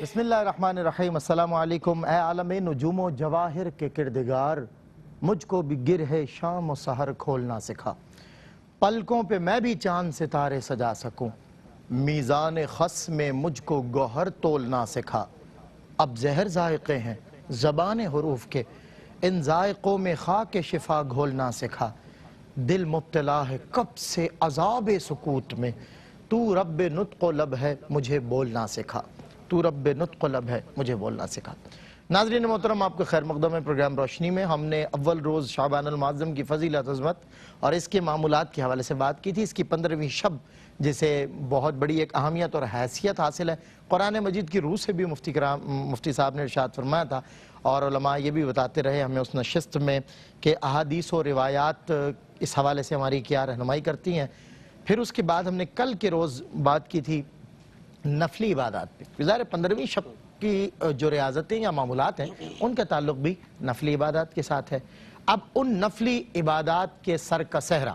بسم اللہ الرحمن الرحیم۔ السلام علیکم۔ اے عالم نجوم و جواہر کے کردگار، مجھ کو بھی گرہ شام و سحر کھولنا سکھا، پلکوں پہ میں بھی چاند ستارے سجا سکوں، میزان خس میں مجھ کو گوہر تولنا سکھا۔ اب زہر ذائقے ہیں زبان حروف کے، ان ذائقوں میں خاک شفا گھولنا سکھا۔ دل مبتلا ہے کب سے عذاب سکوت میں، تو رب نطق و لب ہے مجھے بولنا سکھا، تو رب نطق و لب ہے مجھے بولنا سکھا۔ ناظرین محترم، آپ کو خیر مقدم ہے۔ پروگرام روشنی میں ہم نے اول روز شعبان المعظم کی فضیلت عظمت اور اس کے معمولات کے حوالے سے بات کی تھی۔ اس کی 15ویں شب جسے بہت بڑی ایک اہمیت اور حیثیت حاصل ہے، قرآن مجید کی روح سے بھی مفتی صاحب نے ارشاد فرمایا تھا، اور علماء یہ بھی بتاتے رہے ہمیں اس نشست میں کہ احادیث و روایات اس حوالے سے ہماری کیا رہنمائی کرتی ہیں۔ پھر اس کے بعد ہم نے کل کے روز بات کی تھی نفلی عبادات پہ۔ ظاہر 15ویں شب کی جو ریاضتیں یا معمولات ہیں ان کا تعلق بھی نفلی عبادات کے ساتھ ہے۔ اب ان نفلی عبادات کے سر کا صحرا،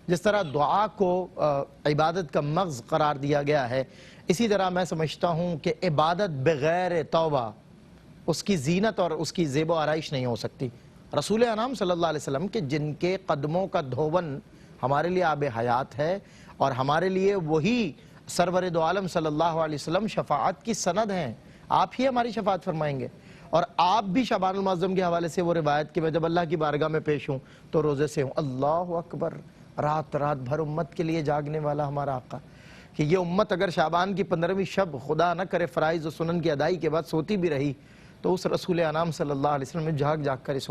جس طرح دعا کو عبادت کا مغز قرار دیا گیا ہے، اسی طرح میں سمجھتا ہوں کہ عبادت بغیر توبہ اس کی زینت اور اس کی زیب و آرائش نہیں ہو سکتی۔ رسول انام صلی اللہ علیہ وسلم کے جن کے قدموں کا دھون ہمارے لیے آب حیات ہے، اور ہمارے لیے وہی سرور دو عالم صلی اللہ علیہ وسلم شفاعت کی سند ہیں، آپ ہی ہماری شفاعت فرمائیں گے۔ اور آپ بھی شعبان المعظم کے حوالے سے وہ روایت کہ میں جب اللہ کی بارگاہ میں پیش ہوں تو روزے سے ہوں، اللہ اکبر، رات بھر امت کے لیے جاگنے والا ہمارا آقا، کہ یہ امت اگر شعبان کی 15ویں شب خدا نہ کرے فرائض و سنن کی ادائی کے بعد سوتی بھی رہی تو اس رسول انام صلی اللہ علیہ وسلم نے جاگ جاگ کر اس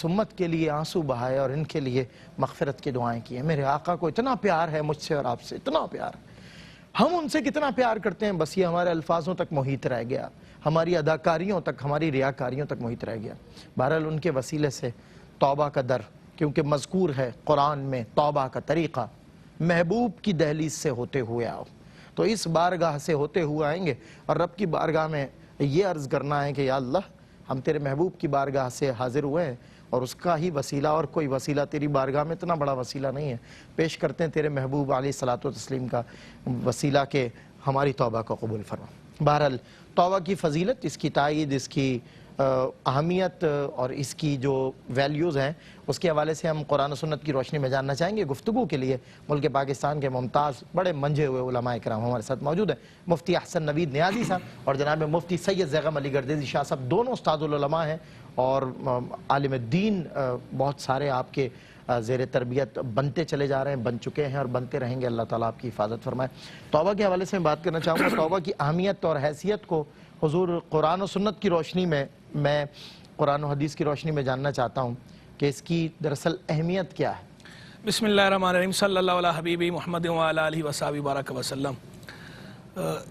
امت کے لیے آنسو بہائے اور ان کے لیے مغفرت کی دعائیں کی ہیں۔ میرے آقا کو اتنا پیار ہے مجھ سے اور آپ سے، اتنا پیار، ہم ان سے کتنا پیار کرتے ہیں بس یہ ہمارے الفاظوں تک محیط رہ گیا، ہماری اداکاریوں تک، ہماری ریاکاریوں تک محیط رہ گیا۔ بہرحال ان کے وسیلے سے توبہ کا در، کیونکہ مذکور ہے قرآن میں توبہ کا طریقہ، محبوب کی دہلیز سے ہوتے ہوئے آؤ، تو اس بارگاہ سے ہوتے ہوئے آئیں گے اور رب کی بارگاہ میں یہ عرض کرنا ہے کہ یا اللہ ہم تیرے محبوب کی بارگاہ سے حاضر ہوئے ہیں، اور اس کا ہی وسیلہ، اور کوئی وسیلہ تیری بارگاہ میں اتنا بڑا وسیلہ نہیں ہے، پیش کرتے ہیں تیرے محبوب علیہ الصلوۃ والتسلیم کا وسیلہ کہ ہماری توبہ کو قبول فرما۔ بہرحال توبہ کی فضیلت، اس کی تائید، اس کی اہمیت اور اس کی جو ویلیوز ہیں اس کے حوالے سے ہم قرآن و سنت کی روشنی میں جاننا چاہیں گے۔ گفتگو کے لیے ملک پاکستان کے ممتاز بڑے منجھے ہوئے علماء کرام ہمارے ساتھ موجود ہیں، مفتی احسن نوید نیازی صاحب اور جناب مفتی سید زیغم علی گردیزی شاہ صاحب، دونوں استاد العلماء ہیں اور عالم دین بہت سارے آپ کے زیر تربیت بنتے چلے جا رہے ہیں، بن چکے ہیں اور بنتے رہیں گے۔ اللہ تعالیٰ آپ کی حفاظت فرمائے۔ توبہ کے حوالے سے میں بات کرنا چاہوں گا، توبہ کی اہمیت اور حیثیت کو حضور قرآن و سنت کی روشنی میں قرآن و حدیث کی روشنی میں جاننا چاہتا ہوں کہ اس کی دراصل اہمیت کیا ہے۔ بسم اللہ الرحمن الرحیم، صلی اللہ علیہ حبیبی محمد وعلی آلہ وصحبہ بارک وسلم۔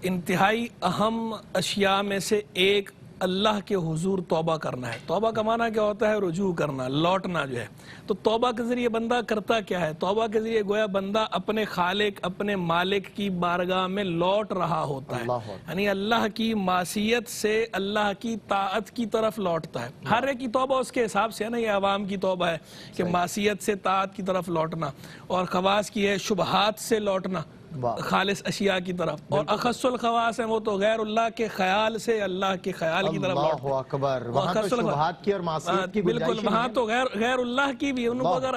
انتہائی اہم اشیاء میں سے ایک اللہ کے حضور توبہ کرنا ہے۔ توبہ کا معنی کیا ہوتا ہے؟ رجوع کرنا، لوٹنا جو ہے۔ تو توبہ کے ذریعے بندہ کرتا کیا ہے؟ توبہ کے ذریعے گویا بندہ اپنے خالق، اپنے مالک کی بارگاہ میں لوٹ رہا ہوتا ہے، یعنی اللہ کی معصیت سے اللہ کی طاعت کی طرف لوٹتا ہے۔ ہر ایک کی توبہ اس کے حساب سے ہے نا، یہ عوام کی توبہ ہے کہ معصیت سے طاعت کی طرف لوٹنا، اور خواص کی ہے شبہات سے لوٹنا خالص اشیاء کی طرف، اور اخص الخواص ہیں وہ تو غیر اللہ کے خیال سے اللہ کے خیال کی طرف لوٹتے ہیں۔ اللہ اکبر، وہاں تو شبہات کی اور معصیت کی گنجائش بالکل، وہاں تو غیر اللہ کی بھی، ان کو اگر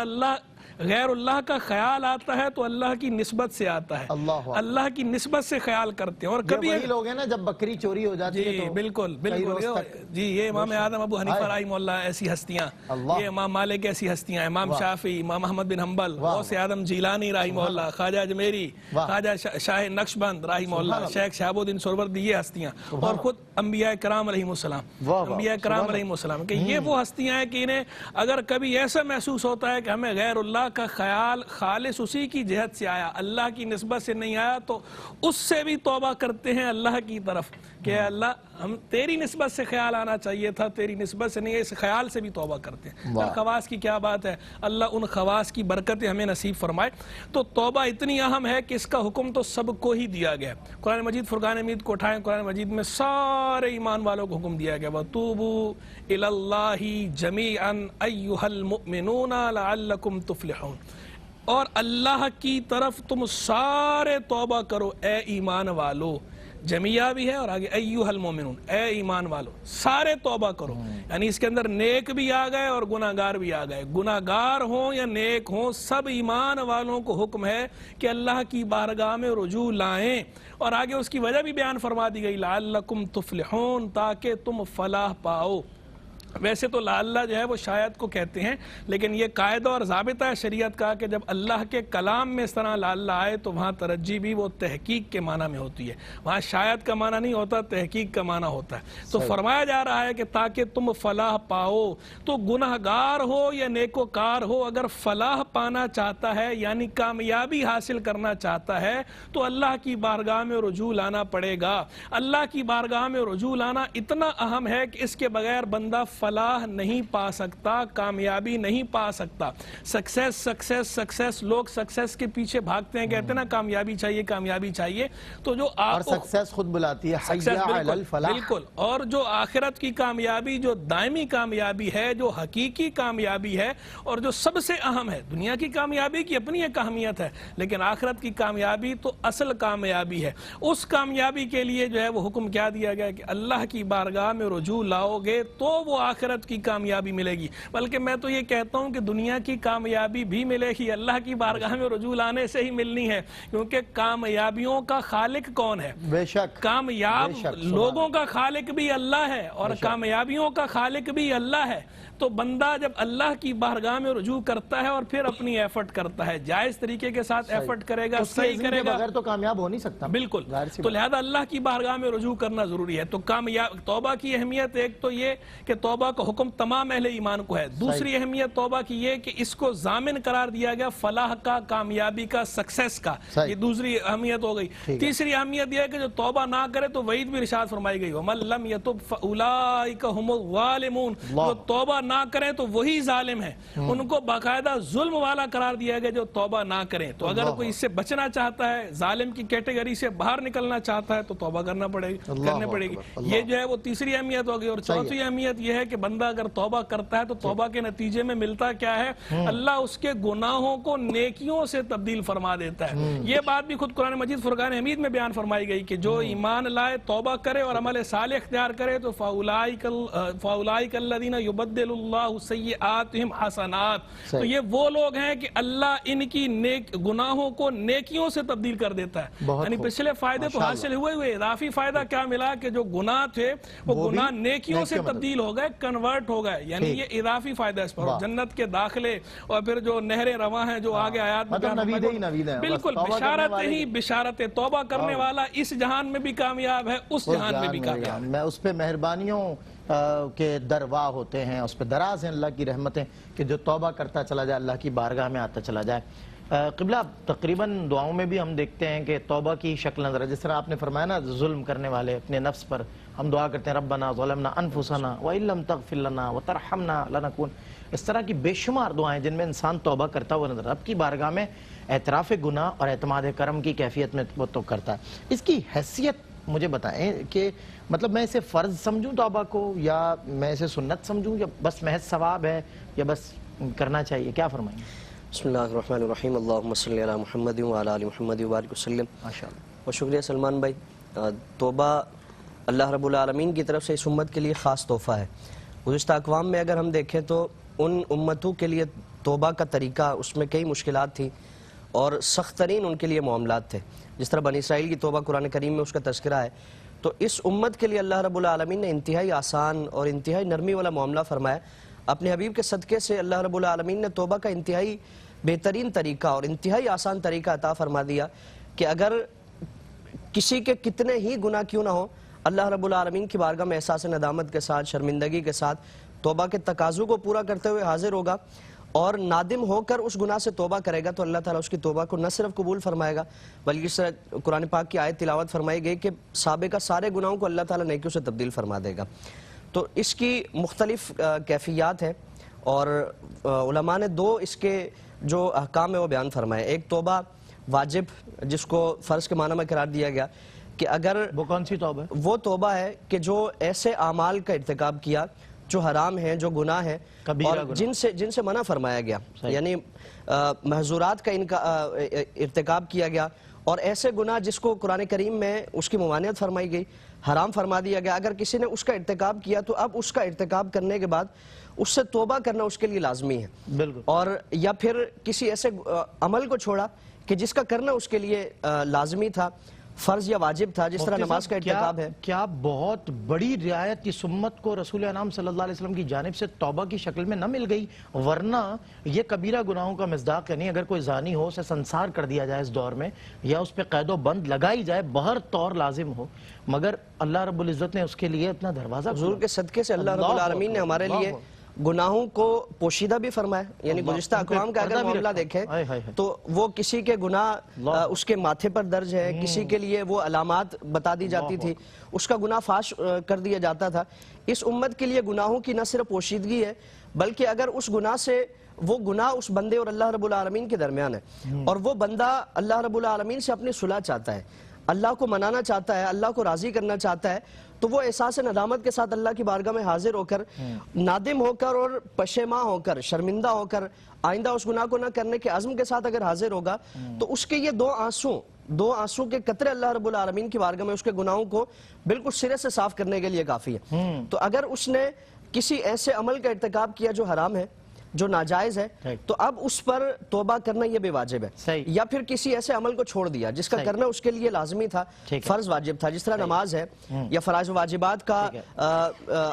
غیر اللہ کا خیال آتا ہے تو اللہ کی نسبت سے آتا ہے، اللہ کی نسبت سے خیال کرتے ہیں۔ اور کبھی وہی لوگ ہیں نا جب بکری چوری ہو جاتی ہے تو بالکل جی، یہ امام اعظم ابو حنیفہ رحمہ اللہ ایسی ہستیاں، یہ امام مالک ایسی ہستیاں، امام شافعی، امام احمد بن حنبل، غوث اعظم جیلانی رحمہ اللہ، خواجہ اجمیری، خواجہ شاہ نقشبند رحمہ اللہ، شیخ شہاب الدین سہروردی، یہ ہستیاں، اور خود انبیاء کرام علیہم السلام، انبیاء کرام علیہم السلام، کہ یہ وہ ہستیاں ہیں کہ انہیں اگر کبھی ایسا محسوس ہوتا ہے کہ ہمیں غیر اللہ کا خیال خالص اسی کی جہت سے آیا، اللہ کی نسبت سے نہیں آیا، تو اس سے بھی توبہ کرتے ہیں اللہ کی طرف کہ اللہ ہم تیری نسبت سے خیال آنا چاہیے تھا، تیری نسبت سے نہیں ہے، اس خیال سے بھی توبہ کرتے ہیں۔ اور خواص کی کیا بات ہے، اللہ ان خواص کی برکتیں ہمیں نصیب فرمائے۔ تو توبہ اتنی اہم ہے کہ اس کا حکم تو سب کو ہی دیا گیا۔ قرآن مجید فرقان حمید کو اٹھائیں، قرآن مجید میں سارے ایمان والوں کو حکم دیا گیا، وَتُوبُوا إِلَى اللَّهِ جَمِيعًا أَيُّهَا الْمُؤْمِنُونَ لَعَلَّكُمْ تُفْلِحُونَ، اور اللہ کی طرف تم سارے توبہ کرو اے ایمان والو، جمیعہ بھی ہے اور آگے ایھا المومنون اے ایمان والو سارے توبہ کرو، یعنی اس کے اندر نیک بھی آ گئے اور گناہگار بھی آ گئے، گناہگار ہوں یا نیک ہوں سب ایمان والوں کو حکم ہے کہ اللہ کی بارگاہ میں رجوع لائیں، اور آگے اس کی وجہ بھی بیان فرما دی گئی لعلکم تفلحون تاکہ تم فلاح پاؤ۔ ویسے تو لعلہ جو ہے وہ شاید کو کہتے ہیں، لیکن یہ قاعدہ اور ضابطہ ہے شریعت کا کہ جب اللہ کے کلام میں اس طرح لعلہ آئے تو وہاں ترجیح بھی وہ تحقیق کے معنی میں ہوتی ہے، وہاں شاید کا معنی نہیں ہوتا، تحقیق کا معنی ہوتا ہے۔ تو فرمایا جا رہا ہے کہ تاکہ تم فلاح پاؤ، تو گناہگار ہو یا نیکوکار ہو اگر فلاح پانا چاہتا ہے یعنی کامیابی حاصل کرنا چاہتا ہے تو اللہ کی بارگاہ میں رجوع لانا پڑے گا۔ اللہ کی بارگاہ میں رجوع لانا اتنا اہم ہے کہ اس کے بغیر بندہ فلاح نہیں پا سکتا، کامیابی نہیں پا سکتا۔ سکسیس لوگ سکسیس کے پیچھے بھاگتے ہیں، کہتے ہیں نا کامیابی چاہیے کامیابی چاہیے، تو جو اور سکسیس خود بلاتی ہے حی علی الفلاح، بالکل، اور جو آخرت کی کامیابی جو دائمی کامیابی ہے، جو حقیقی کامیابی ہے اور جو سب سے اہم ہے، دنیا کی کامیابی کی اپنی ایک اہمیت ہے لیکن آخرت کی کامیابی تو اصل کامیابی ہے، اس کامیابی کے لیے جو ہے وہ حکم کیا دیا گیا کہ اللہ کی بارگاہ میں رجوع لاؤ گے تو وہ آخرت کی کامیابی ملے گی۔ بلکہ میں تو یہ کہتا ہوں کہ دنیا کی کامیابی بھی ملے گی، اللہ کی بارگاہ میں رجوع لانے سے ہی ملنی ہے، کیونکہ کامیابیوں کا خالق کون ہے؟ بے شک کامیاب لوگوں کا خالق بھی اللہ ہے اور کامیابیوں کا خالق بھی اللہ ہے۔ تو بندہ جب اللہ کی بارگاہ میں رجوع کرتا ہے اور پھر اپنی ایفرٹ کرتا ہے، جائز طریقے کے ساتھ ایفرٹ کرے گا، صحیح کرے گا، بغیر تو کامیاب ہو نہیں سکتا۔ بالکل، تو لہذا اللہ کی بارگاہ میں رجوع کرنا ضروری ہے۔ تو توبہ کی اہمیت ایک تو یہ کہ توبہ کا حکم تمام اہل ایمان کو ہے، دوسری اہمیت توبہ کی یہ کہ اس کو ضامن قرار دیا گیا فلاح کا، کامیابی کا، سکسیس کا، یہ دوسری اہمیت ہو گئی۔ تیسری اہمیت یہ ہے کہ جو توبہ نہ کرے تو وعید بھی ارشاد فرمائی گئی وَمَن لَّمْ يَتُبْ فَأُولَٰئِكَ هُمُ الظَّالِمُونَ، جو توبہ نہ کریں تو وہی ظالم ہیں، ان کو باقاعدہ ظلم والا قرار دیا گیا جو توبہ نہ کریں۔ تو اگر کوئی اس سے بچنا چاہتا ہے، ظالم کی کیٹیگری سے باہر نکلنا چاہتا ہے تو توبہ کرنا پڑے گی۔ یہ جو ہے وہ تیسری اہمیت ہوگی۔ اور چوتھی اہمیت یہ ہے کہ بندہ اگر توبہ کرتا ہے تو توبہ کے نتیجے میں ملتا کیا ہے؟ اللہ اس کے گناہوں کو نیکیوں سے تبدیل فرما دیتا ہے۔ یہ بات بھی خود قرآن مجید فرقان حمید میں بیان فرمائی گئی کہ جو ایمان لائے، توبہ کرے اور عمل صالح اختیار کرے تو فَأُولَٰئِكَ الَّذِينَ يُبَدِّلُ اللَّهُ سَيِّئَاتِهِمْ حَسَنَاتٍ، تو یہ وہ لوگ ہیں کہ اللہ ان کی گناہوں کو نیکیوں سے تبدیل کر دیتا ہے۔ یعنی پچھلے فائدے تو حاصل ہوئے، اضافی فائدہ کیا ملا کہ جو گناہ تھے وہ گناہ نیکیوں سے تبدیل ہو گئے، کنورٹ ہو گئے، یعنی یہ اضافی فائدہ اس پر، جنت کے داخلے اور پھر جو نہریں رواں ہیں جو آگے آیات میں بالکل بشارت ہی بشارت، توبہ کرنے والا اس جہان میں بھی کامیاب ہے، اس جہان میں بھی کامیاب ہے۔ میں اس پہ مہربانیوں کے درواہ ہوتے ہیں، اس پہ دراز ہیں اللہ کی رحمتیں کہ جو توبہ کرتا چلا جائے، اللہ کی بارگاہ میں آتا چلا جائے۔ قبلہ تقریباً دعاؤں میں بھی ہم دیکھتے ہیں کہ توبہ کی شکل نظر ہے، جس طرح آپ نے فرمایا نا ظلم کرنے والے اپنے نفس پر ہم دعا کرتے ہیں ربنا ظلمنا انفسنا وان لم تغفر لنا وترحمنا لنکون، اس طرح کی بے شمار دعائیں جن میں انسان توبہ کرتا ہوا نظر رب کی بارگاہ میں اعتراف گناہ اور اعتماد کرم کی کیفیت میں وہ تو کرتا ہے۔ اس کی حیثیت مجھے بتائیں کہ مطلب میں اسے فرض سمجھوں توبہ کو، یا میں اسے سنت سمجھوں، یا بس محض ثواب ہے، یا بس کرنا چاہیے، کیا فرمائیں گے؟ بسم اللہ الرحمن الرحیم، اللہم صلی علی محمد وعلی آل محمد وبارک وسلم۔ ماشاءاللہ، و شکریہ سلمان بھائی۔ توبہ اللہ رب العالمین کی طرف سے اس امت کے لیے خاص تحفہ ہے۔ گزشتہ اقوام میں اگر ہم دیکھیں تو ان امتوں کے لیے توبہ کا طریقہ، اس میں کئی مشکلات تھیں اور سخت ترین ان کے لیے معاملات تھے، جس طرح بنی اسرائیل کی توبہ قرآن کریم میں اس کا تذکرہ ہے۔ تو اس امت کے لیے اللہ رب العالمین نے انتہائی آسان اور انتہائی نرمی والا معاملہ فرمایا۔ اپنے حبیب کے صدقے سے اللہ رب العالمین نے توبہ کا انتہائی بہترین طریقہ اور انتہائی آسان طریقہ عطا فرما دیا کہ اگر کسی کے کتنے ہی گناہ کیوں نہ ہو، اللہ رب العالمین کی بارگاہ میں احساس ندامت کے ساتھ، شرمندگی کے ساتھ توبہ کے تقاضوں کو پورا کرتے ہوئے حاضر ہوگا اور نادم ہو کر اس گناہ سے توبہ کرے گا تو اللہ تعالیٰ اس کی توبہ کو نہ صرف قبول فرمائے گا بلکہ اس طرح قرآن پاک کی آیت تلاوت فرمائی گئی کہ سابقہ سارے گناہوں کو اللہ تعالیٰ نیکیوں سے تبدیل فرما دے گا۔ تو اس کی مختلف کیفیات ہیں اور علماء نے دو اس کے جو احکام ہے وہ بیان فرمائے۔ ایک توبہ واجب جس کو فرض کے معنی میں قرار دیا گیا کہ اگر وہ کون سی توبہ ہے؟ وہ توبہ ہے کہ جو ایسے اعمال کا ارتکاب کیا جو حرام ہیں، جو گناہ ہیں اور جن سے منع فرمایا گیا، یعنی محظورات کا ان کا ارتکاب کیا گیا اور ایسے گناہ جس کو قرآن کریم میں اس کی ممانعت فرمائی گئی، حرام فرما دیا گیا، اگر کسی نے اس کا ارتکاب کیا تو اب اس کا ارتکاب کرنے کے بعد اس سے توبہ کرنا اس کے لیے لازمی ہے. بالکل. اور یا پھر کسی ایسے عمل کو چھوڑا کہ جس کا کرنا اس کے لیے لازمی تھا، فرض یا واجب تھا، جس طرح نماز کا ارتکاب ہے. کیا بہت بڑی رعایت اس امت کو رسول انعام صلی اللہ علیہ وسلم کی جانب سے توبہ کی شکل میں نہ مل گئی، ورنہ یہ کبیرہ گناہوں کا مصداق ہے. نہیں اگر کوئی زانی ہو اسے سنسار کر دیا جائے اس دور میں، یا اس پہ قید و بند لگائی جائے بہر طور لازم ہو، مگر اللہ رب العزت نے اس کے لیے اپنا دروازہ حضور کے صدقے سے اللہ رب العالمین نے ہمارے لیے گناہوں کو پوشیدہ بھی فرمایا. یعنی گزشتہ اقوام کا اگر معاملہ دیکھیں تو وہ کسی کے گناہ اس کے ماتھے پر درج ہے، کسی کے لیے وہ علامات بتا دی جاتی تھی، اس کا گناہ فاش کر دیا جاتا تھا. اس امت کے لیے گناہوں کی نہ صرف پوشیدگی ہے، بلکہ اگر اس گناہ سے وہ گناہ اس بندے اور اللہ رب العالمین کے درمیان ہے، اور وہ بندہ اللہ رب العالمین سے اپنی صلح چاہتا ہے، اللہ کو منانا چاہتا ہے، اللہ کو راضی کرنا چاہتا ہے، تو وہ احساس ندامت کے ساتھ اللہ کی بارگاہ میں حاضر ہو کر، نادم ہو کر اور پشیماں ہو کر، شرمندہ ہو کر، آئندہ اس گناہ کو نہ کرنے کے عزم کے ساتھ اگر حاضر ہوگا تو اس کے یہ دو آنسو کے قطرے اللہ رب العالمین کی بارگاہ میں اس کے گناہوں کو بالکل سرے سے صاف کرنے کے لیے کافی ہے. تو اگر اس نے کسی ایسے عمل کا ارتکاب کیا جو حرام ہے، جو ناجائز ہے، تو اب اس پر توبہ کرنا یہ بھی واجب ہے. یا پھر کسی ایسے عمل کو چھوڑ دیا جس کا کرنا اس کے لیے لازمی تھا، فرض واجب تھا، جس طرح نماز ہے یا فرائض و واجبات کا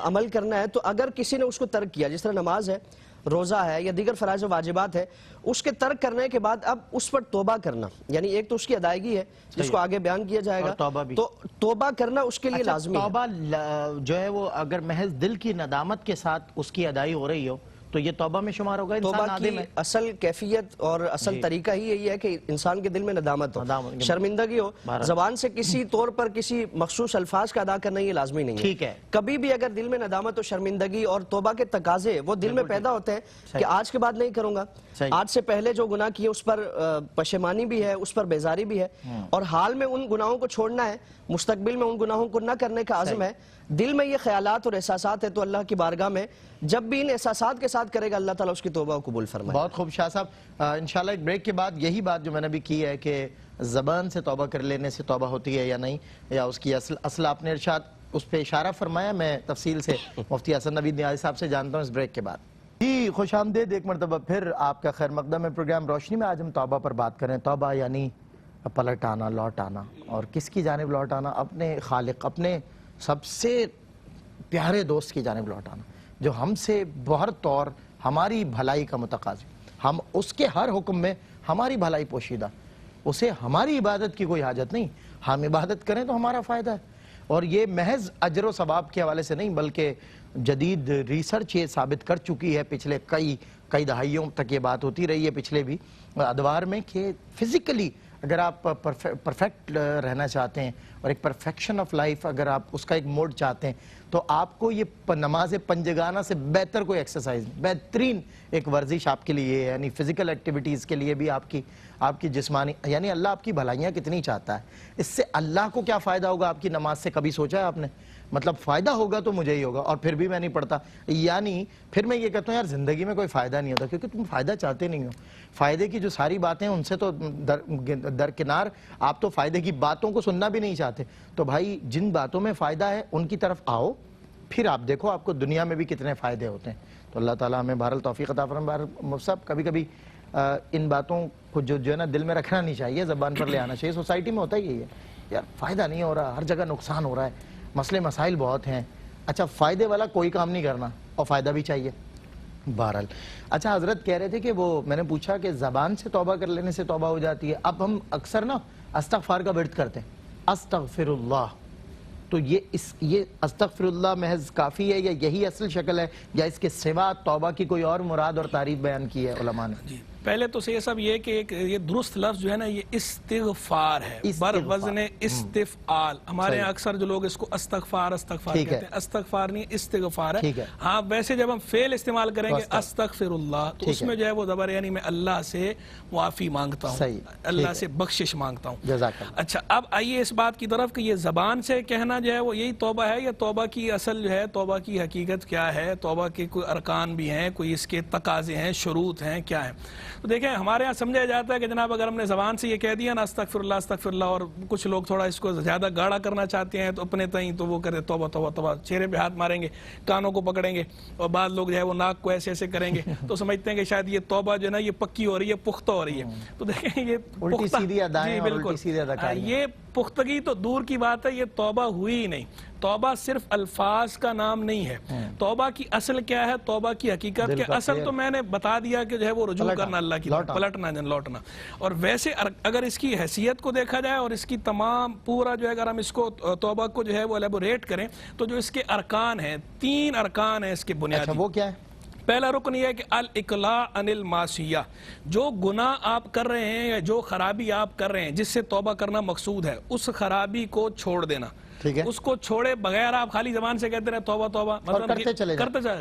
عمل کرنا ہے، تو اگر کسی نے اس کو ترک کیا، جس طرح نماز ہے، روزہ ہے یا دیگر فرائض و واجبات ہے، اس کے ترک کرنے کے بعد اب اس پر توبہ کرنا، یعنی ایک تو اس کی ادائیگی ہے جس کو آگے بیان کیا جائے گا، تو توبہ کرنا اس کے لیے لازمی ہے. توبہ جو ہے وہ اگر محض دل کی ندامت کے ساتھ اس کی ادائی ہو رہی ہو تو یہ توبہ میں شمار ہوگا. توبہ کی اصل کیفیت اور اصل طریقہ ہی یہی ہے کہ انسان کے دل میں ندامت ہو، شرمندگی ہو. زبان سے کسی طور پر کسی مخصوص الفاظ کا ادا کرنا یہ لازمی نہیں ہے. کبھی بھی اگر دل میں ندامت و شرمندگی اور توبہ کے تقاضے وہ دل میں پیدا ہوتے ہیں کہ آج کے بعد نہیں کروں گا، آج سے پہلے جو گناہ کیے اس پر پشیمانی بھی ہے، اس پر بیزاری بھی ہے، اور حال میں ان گناہوں کو چھوڑنا ہے، مستقبل میں ان گناہوں کو نہ کرنے کا عزم ہے، دل میں یہ خیالات اور احساسات ہے، تو اللہ کی بارگاہ میں جب بھی ان احساسات کے ساتھ کرے گا اللہ تعالیٰ اس کی توبہ کو قبول فرمائے. بہت خوب شاہ صاحب. انشاءاللہ ایک بریک کے بعد یہی بات جو میں نے بھی کی ہے کہ زبان سے توبہ کر لینے سے توبہ ہوتی ہے یا نہیں، یا اس کی اصل آپ نے ارشاد اس پہ اشارہ فرمایا. میں تفصیل سے مفتی حسن نوید نیازی صاحب سے جانتا ہوں اس بریک کے بعد. جی خوش آمدید ایک مرتبہ پھر آپ کا خیر مقدم ہے پروگرام روشنی میں. آج ہم توبہ پر بات کریں. توبہ یعنی پلٹ آنا، لوٹ آنا. اور کس کی جانب لوٹ آنا؟ اپنے خالق، اپنے سب سے پیارے دوست کی جانب لوٹ آنا، جو ہم سے بہر طور ہماری بھلائی کا متقاضی، ہم اس کے ہر حکم میں ہماری بھلائی پوشیدہ، اسے ہماری عبادت کی کوئی حاجت نہیں، ہم عبادت کریں تو ہمارا فائدہ ہے. اور یہ محض اجر و ثواب کے حوالے سے نہیں، بلکہ جدید ریسرچ یہ ثابت کر چکی ہے، پچھلے کئی دہائیوں تک یہ بات ہوتی رہی ہے پچھلے بھی ادوار میں، کہ فزیکلی اگر آپ پرفیکٹ رہنا چاہتے ہیں اور ایک پرفیکشن آف لائف اگر آپ اس کا ایک موڈ چاہتے ہیں، تو آپ کو یہ نماز پنجگانہ سے بہتر کوئی ایکسرسائز، بہترین ایک ورزش آپ کے لیے ہے. یعنی فزیکل ایکٹیویٹیز کے لیے بھی آپ کی جسمانی، یعنی اللہ آپ کی بھلائیاں کتنی چاہتا ہے. اس سے اللہ کو کیا فائدہ ہوگا آپ کی نماز سے؟ کبھی سوچا ہے آپ نے؟ مطلب فائدہ ہوگا تو مجھے ہی ہوگا، اور پھر بھی میں نہیں پڑھتا. یعنی پھر میں یہ کہتا ہوں یار زندگی میں کوئی فائدہ نہیں ہوتا، کیونکہ تم فائدہ چاہتے نہیں ہو. فائدے کی جو ساری باتیں ان سے تو درکنار، آپ تو فائدے کی باتوں کو سننا بھی نہیں چاہتے. تو بھائی جن باتوں میں فائدہ ہے ان کی طرف آؤ، پھر آپ دیکھو آپ کو دنیا میں بھی کتنے فائدے ہوتے ہیں. تو اللہ تعالیٰ ہمیں بہرحال توفیق عطا فرمائے. مفتی صاحب کبھی ان باتوں کو جو ہے نا دل میں رکھنا نہیں چاہیے، زبان پر لے آنا چاہیے. سوسائٹی میں ہوتا ہی یہی ہے، یار فائدہ نہیں ہو رہا، ہر جگہ نقصان ہو رہا ہے، مسئلے مسائل بہت ہیں. اچھا فائدے والا کوئی کام نہیں کرنا اور فائدہ بھی چاہیے. بہرحال اچھا حضرت کہہ رہے تھے کہ وہ میں نے پوچھا کہ زبان سے توبہ کر لینے سے توبہ ہو جاتی ہے. اب ہم اکثر نا استغفار کا ورد کرتے ہیں، استغفر اللہ. تو یہ استغفر اللہ محض کافی ہے، یا یہی اصل شکل ہے، یا اس کے سوا توبہ کی کوئی اور مراد اور تعریف بیان کی ہے علماء نے؟ جی پہلے تو یہ سب یہ کہ یہ درست لفظ جو ہے نا یہ استغفار ہے، بر وزن استفعال. ہمارے یہاں اکثر جو لوگ اس کو استغفار کہتے ہیں، استغفار نہیں استغفار ہے. ہاں ویسے جب ہم فعل استعمال کریں گے استغفر اللہ تو اس میں جو ہے وہ زبر یعنی میں اللہ سے معافی مانگتا ہوں، اللہ سے بخشش مانگتا ہوں. اچھا اب آئیے اس بات کی طرف کہ یہ زبان سے کہنا جو ہے وہ یہی توبہ ہے، یا توبہ کی اصل جو ہے توبہ کی حقیقت کیا ہے، توبہ کے کوئی ارکان بھی ہیں، کوئی اس کے تقاضے ہیں، شروط ہیں، کیا ہیں؟ تو دیکھیں ہمارے یہاں سمجھا جاتا ہے کہ جناب اگر ہم نے زبان سے یہ کہہ دیا نا استغفر اللہ، اور کچھ لوگ تھوڑا اس کو زیادہ گاڑا کرنا چاہتے ہیں تو اپنے تئیں تو وہ کرے توبہ توبہ توبہ، چہرے پہ ہاتھ ماریں گے، کانوں کو پکڑیں گے، اور بعض لوگ جو ہے وہ ناک کو ایسے ایسے کریں گے تو سمجھتے ہیں کہ شاید یہ توبہ جو ہے نا یہ پکی ہو رہی ہے، پختہ ہو رہی ہے. تو دیکھیں یہ الٹی سیدھی ادائیں اور الٹی سیدھی اداکاریاں، یہ پختگی تو دور کی بات ہے، یہ توبہ ہوئی ہی نہیں. توبہ صرف الفاظ کا نام نہیں ہے. توبہ کی اصل کیا ہے؟ توبہ کی حقیقت کے اصل تو میں نے بتا دیا کہ جو ہے وہ رجوع کرنا اللہ کی طرف، پلٹنا لوٹنا. اور ویسے اگر اس کی حیثیت کو دیکھا جائے اور اس کی تمام پورا جو ہے اگر ہم اس کو توبہ کو جو ہے وہ الیبوریٹ کریں تو جو اس کے ارکان ہیں، 3 ارکان ہیں اس کے بنیادی. وہ کیا ہے؟ پہلا رکن یہ ہے کہ الاقلاع عن المعصیہ، جو گناہ آپ کر رہے ہیں یا جو خرابی آپ کر رہے ہیں جس سے توبہ کرنا مقصود ہے، اس خرابی کو چھوڑ دینا. اس کو چھوڑے بغیر آپ خالی زبان سے کہتے رہے توبہ توبہ، مطلب کرتے چلے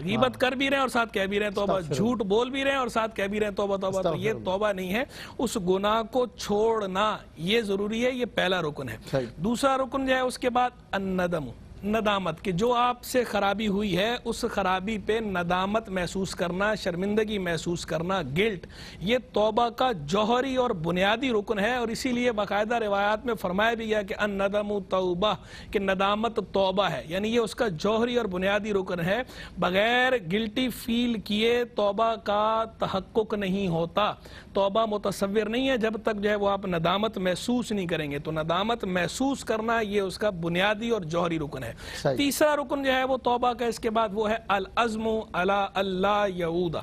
غیبت کر بھی رہے ہیں اور ساتھ کہہ بھی رہے ہیں توبہ، جھوٹ بول بھی رہے ہیں اور ساتھ کہہ بھی رہے ہیں توبہ توبہ، تو یہ توبہ نہیں ہے. اس گناہ کو چھوڑنا یہ ضروری ہے، یہ پہلا رکن ہے. دوسرا رکن جو ہے اس کے بعد الندم، ندامت، کہ جو آپ سے خرابی ہوئی ہے اس خرابی پہ ندامت محسوس کرنا، شرمندگی محسوس کرنا، گلٹ، یہ توبہ کا جوہری اور بنیادی رکن ہے. اور اسی لیے باقاعدہ روایات میں فرمایا بھی گیا کہ الندم توبہ، کہ ندامت توبہ ہے، یعنی یہ اس کا جوہری اور بنیادی رکن ہے. بغیر گلٹی فیل کیے توبہ کا تحقق نہیں ہوتا، توبہ متصور نہیں ہے جب تک جو ہے وہ آپ ندامت محسوس نہیں کریں گے. تو ندامت محسوس کرنا یہ اس کا بنیادی اور جوہری رکن ہے. تیسرا رکن جو ہے وہ توبہ کا اس کے بعد وہ ہے العزم علی اللہ یعود،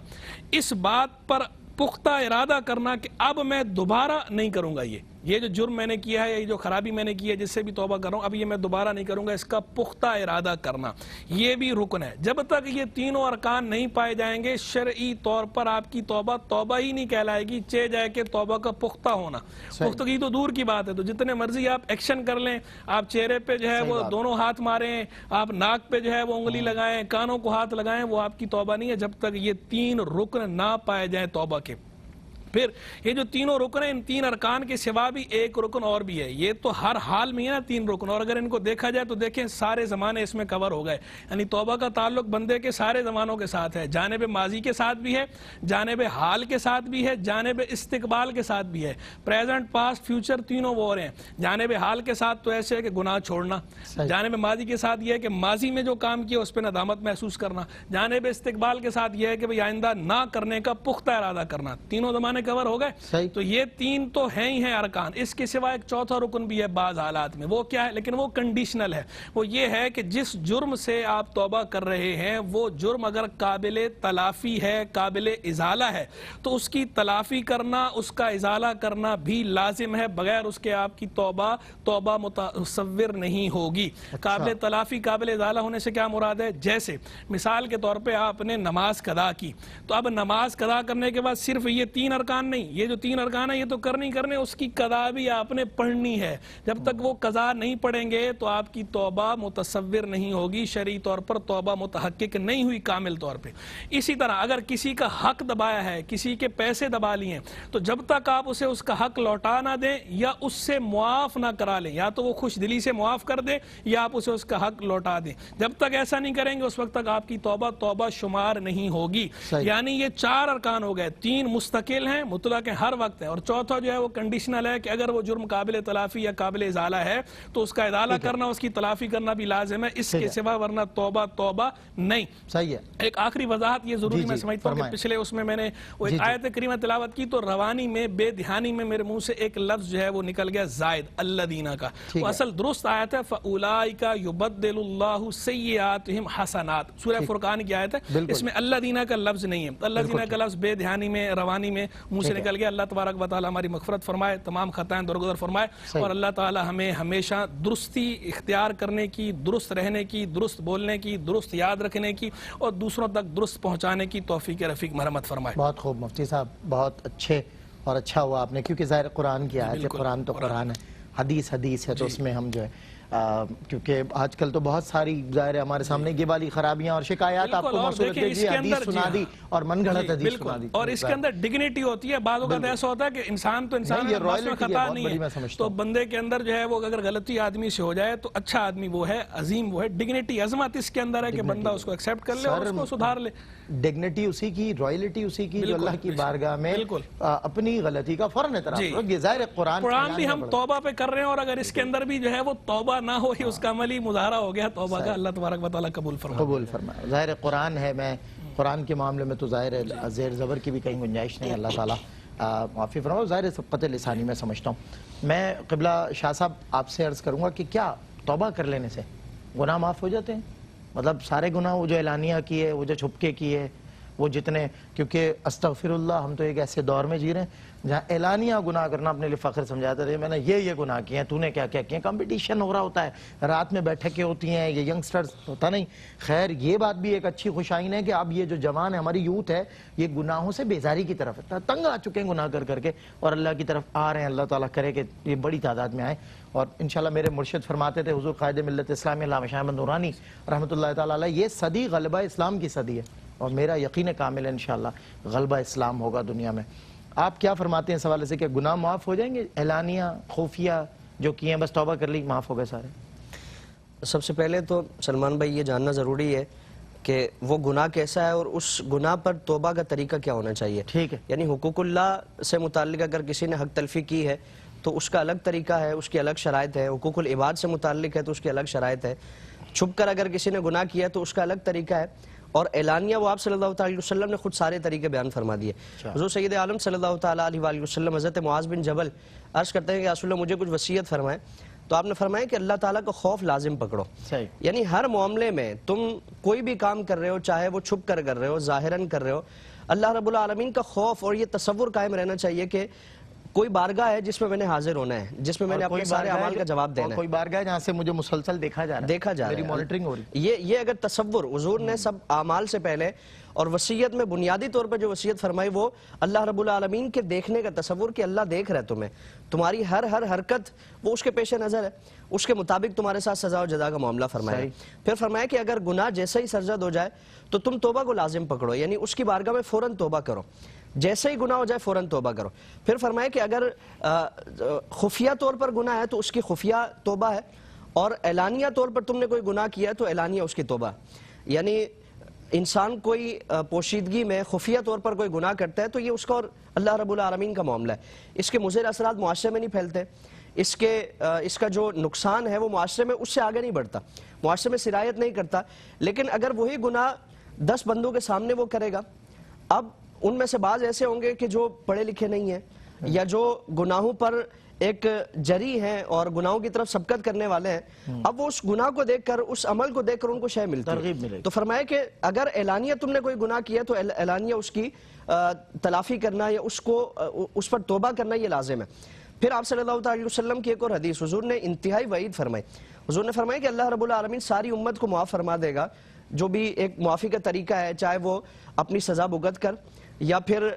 اس بات پر پختہ ارادہ کرنا کہ اب میں دوبارہ نہیں کروں گا. یہ جو جرم میں نے کیا ہے، یہ جو خرابی میں نے کی ہے جس سے بھی توبہ کر رہا ہوں، اب یہ میں دوبارہ نہیں کروں گا، اس کا پختہ ارادہ کرنا یہ بھی رکن ہے. جب تک یہ تینوں ارکان نہیں پائے جائیں گے شرعی طور پر آپ کی توبہ توبہ ہی نہیں کہلائے گی، چہ جائے کہ توبہ کا پختہ ہونا. پختگی تو دور کی بات ہے، تو جتنے مرضی آپ ایکشن کر لیں، آپ چہرے پہ جو ہے وہ دونوں ہاتھ ماریں، آپ ناک پہ جو ہے وہ انگلی لگائیں، کانوں کو ہاتھ لگائیں، وہ آپ کی توبہ نہیں ہے جب تک یہ 3 رکن نہ پائے جائیں توبہ کے. پھر یہ جو تینوں رکن ہیں، ان 3 ارکان کے سوا بھی ایک رکن اور بھی ہے. یہ تو ہر حال میں ہے نا 3 رکن، اور اگر ان کو دیکھا جائے تو دیکھیں سارے زمانے اس میں کور ہو گئے. یعنی توبہ کا تعلق بندے کے سارے زمانوں کے ساتھ ہے، جانب ماضی کے ساتھ بھی ہے، جانب حال کے ساتھ بھی ہے، جانب استقبال کے ساتھ بھی ہے. پریزنٹ، پاسٹ، فیوچر تینوں وہ ہیں. جانب حال کے ساتھ تو ایسے ہے کہ گناہ چھوڑنا، جانب ماضی کے ساتھ یہ ہے کہ ماضی میں جو کام کیا اس پہ ندامت محسوس کرنا، جانب استقبال کے ساتھ یہ ہے کہ آئندہ نہ کرنے کا پختہ ارادہ کرنا. تینوں زمانے کور ہو گئے. تو یہ 3 تو ہیں ہی ہیں ارکان. اس کے سوا ایک چوتھا رکن بھی ہے بعض حالات میں. وہ کیا ہے؟ لیکن وہ کنڈیشنل ہے. وہ یہ ہے کہ جس جرم سے آپ توبہ کر رہے ہیں وہ جرم اگر قابل تلافی ہے، قابل ازالہ ہے، تو اس کی تلافی کرنا، اس کا ازالہ کرنا بھی لازم ہے. بغیر اس کے آپ کی توبہ متصور نہیں ہوگی. قابل تلافی، قابل ازالہ ہونے سے کیا مراد ہے؟ جیسے مثال کے طور پہ آپ نے نماز قضا کی، تو اب نماز قضا کرنے کے بعد صرف یہ 3 ارکان نہیں، یہ جو 3 ارکان ہیں یہ تو کرنے اس کی قضا بھی آپ نے پڑھنی ہے. جب تک وہ قضا نہیں پڑھیں گے تو آپ کی توبہ متصور نہیں ہوگی، شرعی طور پر توبہ متحقق نہیں ہوئی کامل طور پہ. اسی طرح اگر کسی کا حق دبایا ہے، کسی کے پیسے دبا لیے ہیں، تو جب تک آپ اسے اس کا حق لوٹا نہ دیں یا اس سے معاف نہ کرا لیں، یا تو وہ خوش دلی سے معاف کر دیں یا آپ اسے اس کا حق لوٹا دیں، جب تک ایسا نہیں کریں گے اس وقت تک آپ کی توبہ شمار نہیں ہوگی. یعنی یہ 4 ارکان ہو گئے، 3 مستقل ہیں، مطلق ہر وقت ہے، اور چوتھا جو ہے وہ کنڈیشنل ہے کہ اگر وہ جرم قابل تلافی یا قابل ازالہ ہے تو اس کا ازالہ کرنا، اس کی تلافی کرنا بھی لازم ہے. اس کے سوا ورنہ توبہ نہیں. صحیح ہے. ایک آخری وضاحت یہ ضروری میں سمجھتا ہوں کہ پچھلے اس میں نے وہ ایک آیت کریمہ تلاوت کی تو روانی میں بے دھیانی میں میرے منہ سے ایک لفظ جو ہے وہ نکل گیا زائد، الذین کا. وہ اصل درست آیت ہے فاولئک یبدل اللہ سیئاتہم حسنات، سورہ فرقان کی آیت ہے. اس میں الذین کا لفظ نہیں ہے. الذین کا لفظ بے دھیانی میں، روانی میں منہ سے نکل گیا. اللہ تبارک و تعالی ہماری مغفرت فرمائے، تمام خطائیں درگزر فرمائے، اور اللہ تعالی ہمیں ہمیشہ درستی اختیار کرنے کی، درست رہنے کی، درست بولنے کی، درست یاد رکھنے کی اور دوسروں تک درست پہنچانے کی توفیق رفیق مرحمت فرمائے. بہت خوب مفتی صاحب، بہت اچھے اور اچھا ہوا آپ نے، کیونکہ ظاہر قرآن کی آیت ہے، قرآن تو قرآن ہے، حدیث ہے، تو اس میں ہم جو ہے کیونکہ آج کل تو بہت ساری ظاہر ہے ہمارے سامنے یہ والی خرابیاں اور شکایات آپ کو موصول ہوتی ہے، حدیث سنا دی اور من گھڑت حدیث سنا دی، اور اس کے اندر ڈگنیٹی ہوتی ہے. بعض اوقات ایسا ہوتا ہے کہ انسان تو انسان ہے، اس میں خطا نہیں ہے، تو بندے کے اندر جو ہے وہ اگر غلطی آدمی سے ہو جائے تو اچھا آدمی وہ ہے، عظیم وہ ہے، ڈگنیٹی عظمت اس کے اندر ہے کہ بندہ اس کو ایکسیپٹ کر لے اور اس کو سدھار لے. ڈگنیٹی اسی کی، رائلٹی اسی کی جو اللہ کی بارگاہ میں اپنی غلطی کا فوراً اعتراف کرو. یہ ظاہر قرآن بھی ہم توبہ پہ کر رہے ہیں، اور اگر اس کے اندر بھی جو ہے وہ توبہ نہ ہو، اس کا عملی مظاہرہ ہو گیا توبہ کا، اللہ تبارک و تعالیٰ قبول فرمائے. ظاہر قرآن ہے، میں قرآن کے معاملے میں تو ظاہر ہے زیر زبر کی بھی کہیں گنجائش نہیں، اللہ تعالیٰ معافی فرمائے. ظاہر ہے قطع لسانی میں سمجھتا ہوں. میں قبلہ شاہ صاحب آپ سے عرض کروں گا کہ کیا توبہ کر لینے سے گناہ معاف ہو جاتے ہیں؟ مطلب سارے گناہ وہ جو اعلانیہ کیے، وہ جو چھپ کے کیے، وہ جتنے، کیونکہ استغفر اللہ، ہم تو ایک ایسے دور میں جی رہے ہیں جہاں اعلانیہ گناہ کرنا اپنے لیے فخر سمجھاتے رہے، میں نے یہ گناہ کیے ہیں، تو نے کیا کیا کیے ہیں. کمپٹیشن ہو رہا ہوتا ہے، رات میں بیٹھکیں ہوتی ہیں، یہ ینگسٹرز ہوتا نہیں. خیر یہ بات بھی ایک اچھی خوشائن ہے کہ اب یہ جو جوان ہے، ہماری یوتھ ہے، یہ گناہوں سے بیزاری کی طرف ہے، تنگ آ چکے ہیں گناہ کر کے اور اللہ کی طرف آ رہے ہیں. اللہ تعالیٰ کرے کہ یہ بڑی تعداد میں آئے. اور انشاءاللہ میرے مرشد فرماتے تھے حضور قائد ملت اسلامی علامہ شاہ احمد نورانی رحمۃ اللہ تعالیٰ علیہ، یہ صدی غلبہ اسلام کی صدی ہے، اور میرا یقین کامل ہے انشاءاللہ غلبہ اسلام ہوگا دنیا میں. آپ کیا فرماتے ہیں اس حوالے سے کہ گناہ معاف ہو جائیں گے؟ اعلانیہ خفیہ جو کیے ہیں بس توبہ کر لی معاف ہو گئے سارے؟ سب سے پہلے تو سلمان بھائی یہ جاننا ضروری ہے کہ وہ گناہ کیسا ہے اور اس گناہ پر توبہ کا طریقہ کیا ہونا چاہیے. ٹھیک ہے. یعنی حقوق اللہ سے متعلق اگر کسی نے حق تلفی کی ہے تو اس کا الگ طریقہ ہے، اس کی الگ شرائط ہے. حقوق العباد سے متعلق ہے تو اس کی الگ شرائط ہے. چھپ کر اگر کسی نے گناہ کیا تو اس کا الگ طریقہ ہے. اور اعلانیہ وہ آپ صلی اللہ تعالی وسلم نے خود سارے طریقے بیان فرما دیے. حضور سید عالم صلی اللہ تعالی علیہ وآلہ وسلم حضرت معاذ بن جبل عرض کرتے ہیں کہ رسول اللہ مجھے کچھ وصیت فرمائیں، تو آپ نے فرمایا کہ اللہ تعالیٰ کا خوف لازم پکڑو. یعنی ہر معاملے میں تم کوئی بھی کام کر رہے ہو، چاہے وہ چھپ کر رہے ہو، ظاہراً کر رہے ہو، اللہ رب العالمین کا خوف اور یہ تصور قائم رہنا چاہیے کہ کوئی بارگاہ ہے جس میں میں نے حاضر ہونا ہے، جس میں میں نے اپنے سارے اعمال کا جواب دینا ہے. کوئی بارگاہ ہے جہاں سے مجھے مسلسل دیکھا جا رہا ہے، میری مانیٹرنگ ہو رہی ہے. یہ اگر تصور حضور نے سب اعمال سے پہلے اور وصیت میں بنیادی طور پر جو وصیت فرمائی وہ اللہ رب العالمین کے دیکھنے کا تصور کہ اللہ دیکھ رہا ہے تمہیں، تمہاری ہر حرکت وہ اس کے پیش نظر ہے، اس کے مطابق تمہارے ساتھ سزا و جزا کا معاملہ فرمایا. پھر فرمایا کہ اگر گناہ جیسے ہی سرزد ہو جائے تو تم توبہ کو لازم پکڑو، یعنی اس کی بارگاہ میں فوراً توبہ کرو، جیسے ہی گناہ ہو جائے فوراً توبہ کرو. پھر فرمایا کہ اگر خفیہ طور پر گناہ ہے تو اس کی خفیہ توبہ ہے، اور اعلانیہ طور پر تم نے کوئی گناہ کیا ہے تو اعلانیہ اس کی توبہ. یعنی انسان کوئی پوشیدگی میں خفیہ طور پر کوئی گناہ کرتا ہے تو یہ اس کا اور اللہ رب العالمین کا معاملہ ہے. اس کے مضر اثرات معاشرے میں نہیں پھیلتے، اس کا جو نقصان ہے وہ معاشرے میں اس سے آگے نہیں بڑھتا، معاشرے میں سرایت نہیں کرتا. لیکن اگر وہی گناہ 10 بندوں کے سامنے وہ کرے گا، اب ان میں سے بعض ایسے ہوں گے کہ جو پڑھے لکھے نہیں ہیں یا جو گناہوں پر ایک جری ہیں اور گناہوں کی طرف سبقت کرنے والے ہیں، اب وہ اس گناہ کو دیکھ کر، اس عمل کو دیکھ کر ان کو شے ملتی ہے. تو فرمایا کہ اگر اعلانیہ تم نے کوئی گناہ کیا تو اعلانیہ اس کی تلافی کرنا یا اس پر توبہ کرنا یہ لازم ہے. پھر آپ صلی اللہ علیہ وسلم کی ایک اور حدیث، حضور نے انتہائی وعید فرمائی. حضور نے فرمایا کہ اللہ رب العالمین ساری امت کو معاف فرما دے گا. جو بھی ایک معافی کا طریقہ ہے، چاہے وہ اپنی سزا بھگت کر یا پھر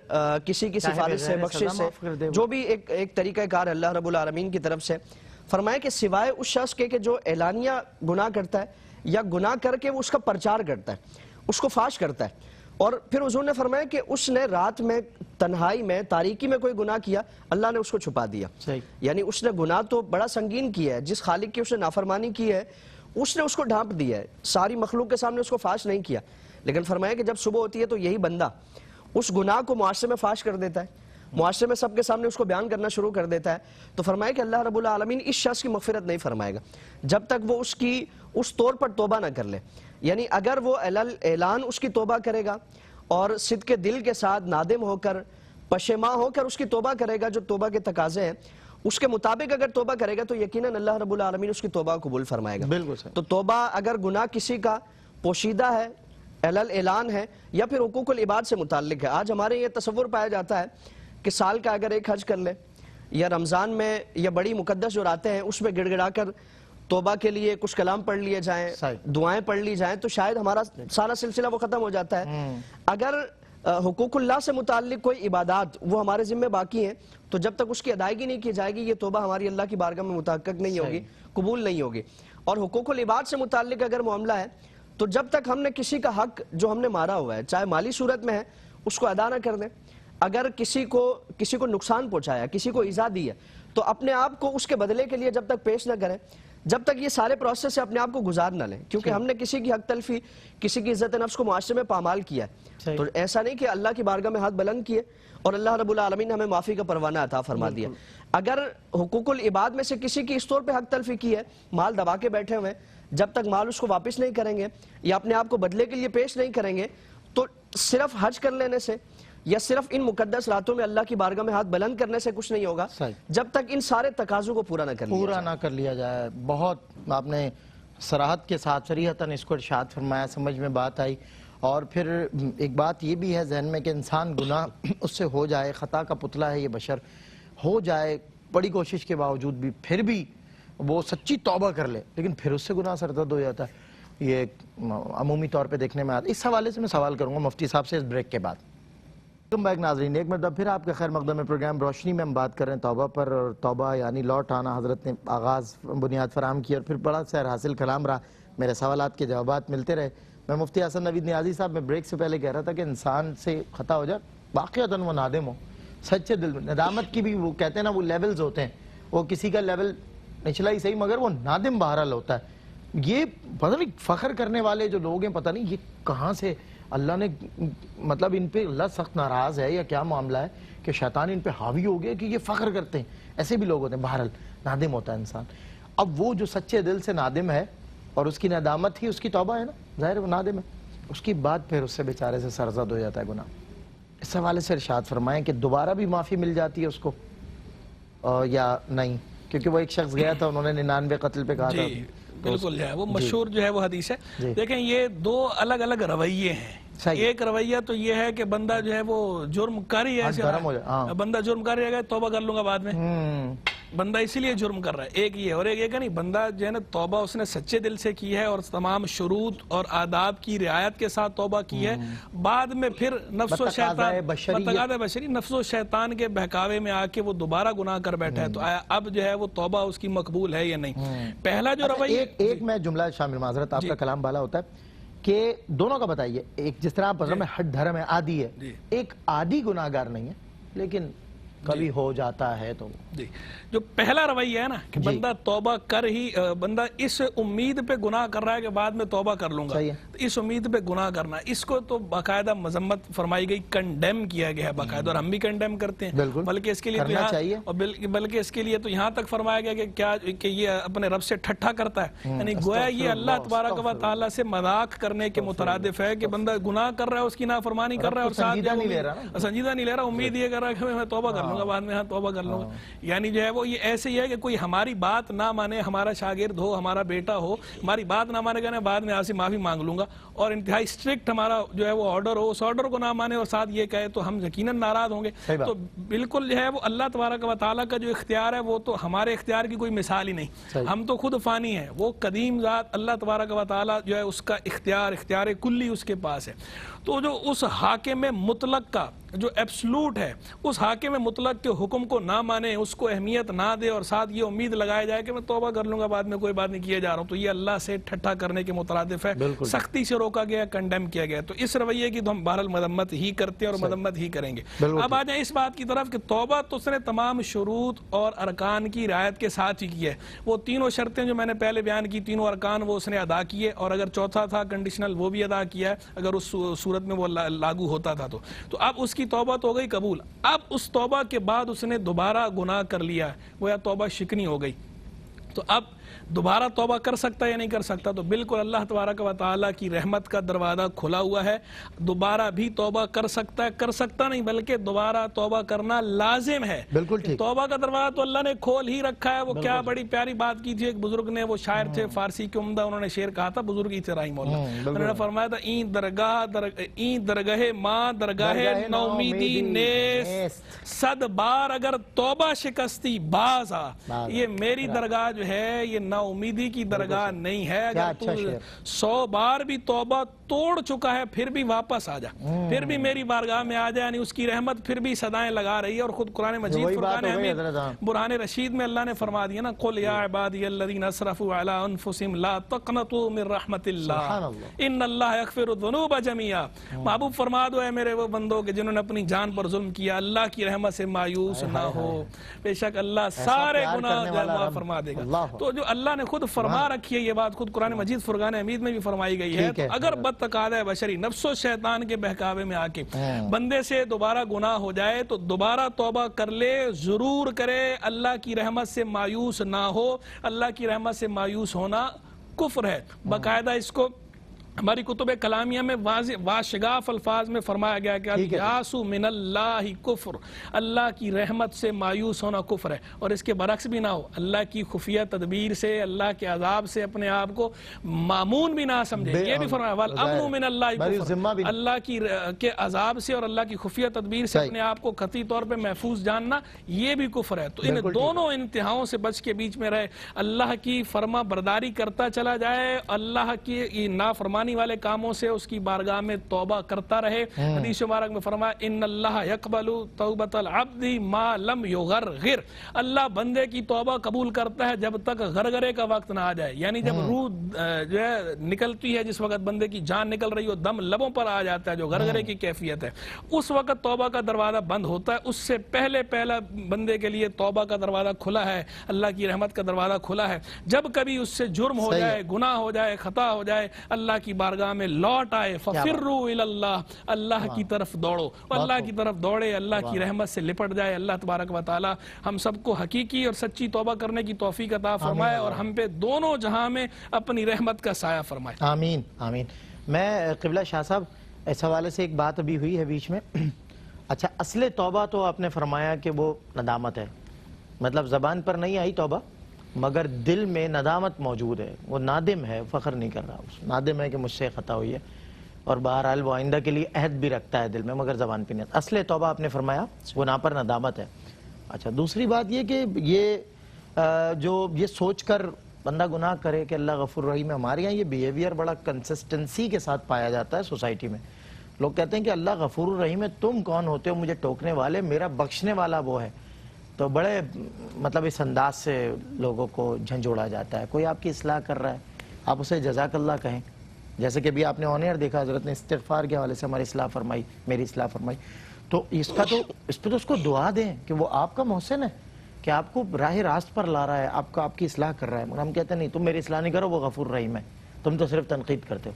کسی کی سفارش سے، بخشش سے، جو بھی ایک طریقہ کار ہے اللہ رب العالمین کی طرف سے. فرمایا کہ سوائے اس شخص کے کہ جو اعلانیہ گناہ کرتا ہے یا گناہ کر کے وہ اس کا پرچار کرتا ہے، اس کو فاش کرتا ہے. اور پھر حضور نے فرمایا کہ اس نے رات میں، تنہائی میں، تاریکی میں کوئی گناہ کیا، اللہ نے اس کو چھپا دیا. یعنی اس نے گناہ تو بڑا سنگین کیا ہے، جس خالق کی اس نے نافرمانی کی ہے اس نے اس کو ڈھانپ دیا ہے، ساری مخلوق کے سامنے اس کو فاش نہیں کیا. لیکن فرمایا کہ جب صبح ہوتی ہے تو یہی بندہ اس گناہ کو معاشرے میں فاش کر دیتا ہے، معاشرے میں سب کے سامنے اس کو بیان کرنا شروع کر دیتا ہے. تو فرمایا کہ اللہ رب العالمین اس شخص کی مغفرت نہیں فرمائے گا جب تک وہ اس طور پر توبہ نہ کر لے. یعنی اگر وہ اعلان اس کی توبہ کرے گا اور صدق دل کے ساتھ نادم ہو کر، پشیماں ہو کر اس کی توبہ کرے گا، جو توبہ کے تقاضے ہیں اس کے مطابق اگر توبہ کرے گا تو یقیناً اللہ رب العالمین اس کی توبہ قبول فرمائے گا. بالکل. تو توبہ اگر گناہ کسی کا پوشیدہ ہے، اعلان ہے، یا پھر حقوق العباد سے متعلق ہے. آج ہمارے یہ تصور پایا جاتا ہے کہ سال کا اگر ایک حج کر لے یا رمضان میں یا بڑی مقدس جو راتیں ہیں اس میں گڑ گڑا کر توبہ کے لیے کچھ کلام پڑھ لیے جائیں، دعائیں پڑھ لی جائیں تو شاید ہمارا سارا سلسلہ وہ ختم ہو جاتا ہے. اگر حقوق اللہ سے متعلق کوئی عبادات وہ ہمارے ذمہ باقی ہیں، تو جب تک اس کی ادائیگی نہیں کی جائے گی یہ توبہ ہماری اللہ کی بارگاہ میں متحقق نہیں ہوگی، قبول نہیں ہوگی۔ اور حقوق العباد سے متعلق اگر معاملہ ہے تو جب تک ہم نے کسی کا حق جو ہم نے مارا ہوا ہے چاہے مالی صورت میں ہے اس کو ادا نہ کر دیں، اگر کسی کو نقصان پہنچایا، کسی کو ایذا دی ہے تو اپنے آپ کو اس کے بدلے کے لیے جب تک پیش نہ کریں، جب تک یہ سارے پروسیس سے اپنے آپ کو گزار نہ لیں، کیونکہ ہم نے کسی کی حق تلفی، کسی کی عزت نفس کو معاشرے میں پامال کیا ہے، تو ایسا نہیں کہ اللہ کی بارگاہ میں ہاتھ بلند کیے اور اللہ رب العالمین نے ہمیں معافی کا پروانہ عطا فرما دیا۔ اگر حقوق العباد میں سے کسی کی اس طور پہ حق تلفی کی ہے، مال دبا کے بیٹھے ہوئے، جب تک مال اس کو واپس نہیں کریں گے یا اپنے آپ کو بدلے کے لیے پیش نہیں کریں گے تو صرف حج کر لینے سے یا صرف ان مقدس راتوں میں اللہ کی بارگاہ میں ہاتھ بلند کرنے سے کچھ نہیں ہوگا جب تک ان سارے تقاضوں کو پورا نہ کر لیا جائے۔ بہت آپ نے صراحت کے ساتھ صریحتاً اس کو ارشاد فرمایا، سمجھ میں بات آئی۔ اور پھر ایک بات یہ بھی ہے ذہن میں کہ انسان گناہ اس سے ہو جائے، خطا کا پتلا ہے یہ بشر، ہو جائے بڑی کوشش کے باوجود بھی پھر بھی وہ سچی توبہ کر لے لیکن پھر اس سے گناہ سرزد ہو جاتا ہے، یہ عمومی طور پہ دیکھنے میں آتا ہے۔ اس حوالے سے میں سوال کروں گا مفتی صاحب سے اس بریک کے بعد۔ ویلکم بیک ناظرین، ایک مرتبہ پھر آپ کا خیر مقدم ہے پروگرام روشنی میں ہم بات کر رہے ہیں توبہ پر، اور توبہ یعنی لوٹ آنا حضرت نے آغاز بنیاد فراہم کی اور پھر بڑا سیر حاصل کلام رہا، میرے سوالات کے جوابات ملتے رہے۔ میں مفتی حسن نوید نیازی صاحب میں بریک سے پہلے کہہ رہا تھا کہ انسان سے خطا ہو جائے واقعتاً وہ نادم ہو، سچے دل میں ندامت کی بھی وہ کہتے ہیں نا وہ لیولز ہوتے ہیں، وہ کسی کا لیول نچلا ہی صحیح مگر وہ نادم بہرحال ہوتا ہے۔ یہ پتہ نہیں فخر کرنے والے جو لوگ ہیں پتہ نہیں یہ کہاں سے اللہ نے مطلب ان پہ اللہ سخت ناراض ہے یا کیا معاملہ ہے کہ شیطان ان پہ حاوی ہو گیا کہ یہ فخر کرتے ہیں، ایسے بھی لوگ ہوتے ہیں۔ بہرحال نادم ہوتا ہے انسان۔ اب وہ جو سچے دل سے نادم ہے اور اس کی ندامت ہی اس کی توبہ ہے نا، ظاہر وہ نادم ہے، اس کی بعد پھر اس سے بیچارے سے سرزد ہو جاتا ہے گناہ۔ اس حوالے سے ارشاد فرمائیں کہ دوبارہ بھی معافی مل جاتی ہے اس کو یا نہیں، کیونکہ وہ ایک شخص گیا تھا انہوں نے 99 قتل پہ کہا تھا۔ بالکل جو ہے وہ مشہور جو ہے وہ حدیث ہے۔ دیکھیں یہ دو الگ الگ رویے ہیں، ایک رویہ تو یہ ہے کہ بندہ جو ہے وہ جرم کر ہی ہے، بندہ جرم کر رہے گا توبہ کر لوں گا بعد میں، بندہ اسی لیے جرم کر رہا ہے، ایک یہ، اور ایک یہ کہ نہیں بندہ جو ہے نا توبہ اس نے سچے دل سے کی ہے اور تمام شروط اور آداب کی رعایت کے ساتھ توبہ کی ہے، بعد میں پھر نفس و شیطان نفس و شیطان کے بہکاوے میں آ کے وہ دوبارہ گناہ کر بیٹھا ہے، تو اب جو ہے وہ توبہ اس کی مقبول ہے یا نہیں۔ پہلا جو رویہ، ایک میں جملہ شامل معذرت آپ کا کلام بالا ہوتا ہے کہ دونوں کا بتائیے، ایک جس طرح آپ میں ہٹ دھرم ہے، عادی ہے، ایک عادی گناہگار نہیں ہے لیکن کبھی ہو جاتا ہے تو جی جو پہلا رویہ ہے نا کہ بندہ توبہ کر ہی، بندہ اس امید پہ گناہ کر رہا ہے کہ بعد میں توبہ کر لوں گا، اس امید پہ گناہ کرنا، اس کو تو باقاعدہ مذمت فرمائی گئی، کنڈیم کیا گیا ہے باقاعدہ، اور ہم بھی کنڈیم کرتے ہیں، بلکہ اس کے لیے تو بلکہ اس کے لیے تو یہاں تک فرمایا گیا کہ کیا کہ یہ اپنے رب سے ٹھٹھا کرتا ہے، یعنی گویا یہ اللہ تبارک و تعالیٰ سے مذاق کرنے کے مترادف ہے کہ بندہ گناہ کر رہا ہے، اس کی نافرمانی کر رہا ہے اور سنجیدہ نہیں لے رہا، امید یہ کر رہا ہے کہ میں توبہ کر لوں گا بعد میں، ہاں توبہ کر لوں گا، یعنی جو ہے وہ یہ ایسے ہی ہے کہ کوئی ہماری بات نہ مانے، ہمارا شاگرد ہو، ہمارا بیٹا ہو، ہماری بات نہ مانے گا بعد میں آپ سے معافی مانگ لوں گا، اور انتہائی سٹرکٹ ہمارا جو ہے وہ آرڈر ہو، اس آرڈر کو نہ مانے اور ساتھ یہ کہے تو ہم یقیناً ناراض ہوں گے۔ تو بالکل جو ہے وہ اللہ تبارک و تعالیٰ کا جو اختیار ہے وہ تو ہمارے اختیار کی کوئی مثال ہی نہیں، ہم تو خود فانی ہیں، وہ قدیم ذات اللہ تبارک و تعالیٰ جو ہے اس کا اختیار کلی اس کے پاس ہے۔ تو جو اس حاکم مطلق کا جو ایبسلوٹ ہے، اس حاکم مطلق کے حکم کو نہ مانے، اس کو اہمیت نہ دے اور ساتھ یہ امید لگایا جائے کہ میں توبہ کر لوں گا بعد میں، کوئی بات نہیں کیے جا رہا ہوں، تو یہ اللہ سے ٹھٹھا کرنے کے مترادف ہے، سختی سے روکا گیا، کنڈیم کیا گیا۔ تو اس رویے کی تو ہم بہرحال مذمت ہی کرتے ہیں اور مذمت ہی کریں گے۔ اب آ جائیں اس بات کی طرف کہ توبہ تو اس نے تمام شروط اور ارکان کی رعایت کے ساتھ ہی کی ہے، وہ تینوں شرطیں جو میں نے پہلے بیان کی، تینوں ارکان وہ اس نے ادا کیے، اور اگر چوتھا تھا کنڈیشنل وہ بھی ادا کیا ہے اگر اس صورت میں وہ لاگو ہوتا تھا تو اب اس کی توبہ تو ہو گئی قبول۔ اب اس توبہ کے بعد اس نے دوبارہ گناہ کر لیا، وہ یا توبہ شکنی ہو گئی، تو اب دوبارہ توبہ کر سکتا ہے یا نہیں کر سکتا؟ تو بالکل اللہ تبارک و تعالیٰ کی رحمت کا دروازہ کھلا ہوا ہے، دوبارہ بھی توبہ کر سکتا ہے، کر سکتا نہیں بلکہ دوبارہ توبہ کرنا لازم ہے۔ بالکل ٹھیک، توبہ کا دروازہ تو اللہ نے کھول ہی رکھا ہے۔ وہ کیا بڑی پیاری بات کی تھی ایک بزرگ نے، وہ شاعر تھے فارسی کے عمدہ، انہوں نے شعر کہا تھا، بزرگ ہی تھے رحمہ اللہ، انہوں نے فرمایا تھا این درگاہ ماں درگاہ نومیدی نیست، صد بار اگر توبہ شکستی باز آ، یہ میری درگاہ جو ہے یہ نا امیدی کی درگاہ نہیں ہے. کیا اگر تو اچھا شعر. 100 بار بھی توبہ توڑ چکا ہے پھر بھی واپس آ جا, پھر بھی میری بارگاہ میں آ جا, یعنی اس کی رحمت پھر بھی صدائیں لگا رہی ہے. اور خود قرآن مجید فرقان حمید برہان رشید میں اللہ نے فرما دیا نا, قل یا عبادی الذین اسرفوا علی انفسہم لا تقنطوا من رحمت اللہ ان اللہ یغفر الذنوب جميعا. محبوب فرما دو اے میرے وہ بندوں کہ جنہوں نے اپنی جان پر ظلم کیا, اللہ کی رحمت سے مایوس نہ ہو, بے شک اللہ سارے گناہ معاف فرما دے گا. تو جو اللہ نے خود فرما رکھی ہے یہ بات, خود قرآن مجید فرقان حمید میں بھی فرمائی گئی ہے. تو اگر بدتقاضۂ بشری نفس و شیطان کے بہکاوے میں آ کے بندے سے دوبارہ گناہ ہو جائے تو دوبارہ توبہ کر لے, ضرور کرے. اللہ کی رحمت سے مایوس نہ ہو. اللہ کی رحمت سے مایوس ہونا کفر ہے. باقاعدہ اس کو ہماری کتب کلامیہ میں واشگاف الفاظ میں فرمایا گیا کہ یاسو من اللہ کفر, اللہ کی رحمت سے مایوس ہونا کفر ہے. اور اس کے برعکس بھی نہ ہو, اللہ کی خفیہ تدبیر سے, اللہ کے عذاب سے اپنے آپ کو معمون بھی نہ سمجھے. یہ بھی فرمایا والامن من اللہ کفر, اللہ کے عذاب سے اور اللہ کی خفیہ تدبیر سے اپنے آپ کو قطعی طور پہ محفوظ جاننا یہ بھی کفر ہے. تو ان دونوں انتہاؤں سے بچ کے بیچ میں رہے, اللہ کی فرما برداری کرتا چلا جائے, اللہ کی نافرمانی والے کاموں سے اس کی بارگاہ میں توبہ کرتا رہے. حدیث مبارک میں فرمایا ان اللہ یقبل توبۃ العبد ما لم یغرغر, اللہ بندے کی توبہ قبول کرتا ہے جب تک غرغرے کا وقت نہ آ جائے. یعنی جب روح جو ہے نکلتی ہے, جس وقت بندے کی جان نکل رہی ہو, دم لبوں پر آ جاتا ہے, جو غرغرے کی کیفیت ہے, اس وقت توبہ کا دروازہ بند ہوتا ہے. اس سے پہلا بندے کے لیے توبہ کا دروازہ کھلا ہے, اللہ کی رحمت کا دروازہ کھلا ہے. جب کبھی اس سے جرم ہو جائے, گناہ ہو جائے, خطا ہو جائے, اللہ کی بارگاہ میں لوٹ آئے, ففروا الی اللہ, اللہ کی طرف دوڑو, اللہ کی طرف دوڑے, اللہ کی رحمت سے لپٹ جائے. اللہ تبارک و تعالی ہم سب کو حقیقی اور سچی توبہ کرنے کی توفیق عطا فرمائے اور ہم پہ دونوں جہاں میں اپنی رحمت کا سایہ فرمائے. آمین آمین. میں قبلہ شاہ صاحب اس حوالے سے ایک بات ابھی ہوئی ہے بیچ میں. اچھا, اصل توبہ تو آپ نے فرمایا کہ وہ ندامت ہے, مطلب زبان پر نہیں آئی توبہ مگر دل میں ندامت موجود ہے, وہ نادم ہے, فخر نہیں کر رہا, نادم ہے کہ مجھ سے خطا ہوئی ہے اور بہرحال وہ آئندہ کے لیے عہد بھی رکھتا ہے دل میں مگر زبان پہ نہیں. اصل توبہ آپ نے فرمایا گناہ پر ندامت ہے. اچھا, دوسری بات یہ کہ یہ سوچ کر بندہ گناہ کرے کہ اللہ غفور رحیم ہے, ہمارے یہاں یہ بیہیویئر بڑا کنسسٹنسی کے ساتھ پایا جاتا ہے سوسائٹی میں. لوگ کہتے ہیں کہ اللہ غفور رحیم ہے, تم کون ہوتے ہو مجھے ٹوکنے والے, میرا بخشنے والا وہ ہے. تو بڑے مطلب اس انداز سے لوگوں کو جھنجھوڑا جاتا ہے. کوئی آپ کی اصلاح کر رہا ہے, آپ اسے جزاک اللہ کہیں, جیسے کہ بھی آپ نے آن ایئر دیکھا حضرت نے استغفار کے حوالے سے ہماری اصلاح فرمائی, میری اصلاح فرمائی. تو اس پہ تو اس کو دعا دیں کہ وہ آپ کا محسن ہے, کہ آپ کو راہ راست پر لا رہا ہے, آپ کی اصلاح کر رہا ہے. مگر ہم کہتے ہیں نہیں, تم میری اصلاح نہیں کرو, وہ غفور رحیم ہے, تم تو صرف تنقید کرتے ہو,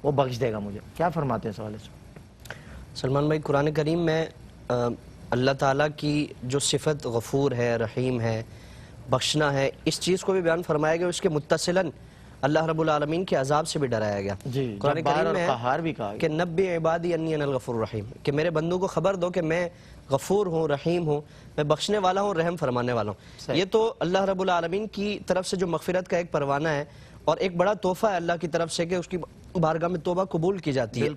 وہ بخش دے گا مجھے. کیا فرماتے ہیں اس حوالے سے؟ سلمان بھائی, قرآن کریم میں اللہ تعالیٰ کی جو صفت غفور ہے, رحیم ہے, بخشنا ہے, اس چیز کو بھی بیان فرمایا گیا. اس کے متصلاً اللہ رب العالمین کے عذاب سے بھی ڈرایا گیا. قرآن کریم میں ہے کہ نبی عبادی انی انا الغفور الرحیم, کہ میرے بندوں کو خبر دو کہ میں غفور ہوں, رحیم ہوں, میں بخشنے والا ہوں, رحم فرمانے والا ہوں. یہ تو اللہ رب العالمین کی طرف سے جو مغفرت کا ایک پروانہ ہے اور ایک بڑا تحفہ ہے اللہ کی طرف سے کہ اس کی بارگاہ میں توبہ قبول کی جاتی ہے.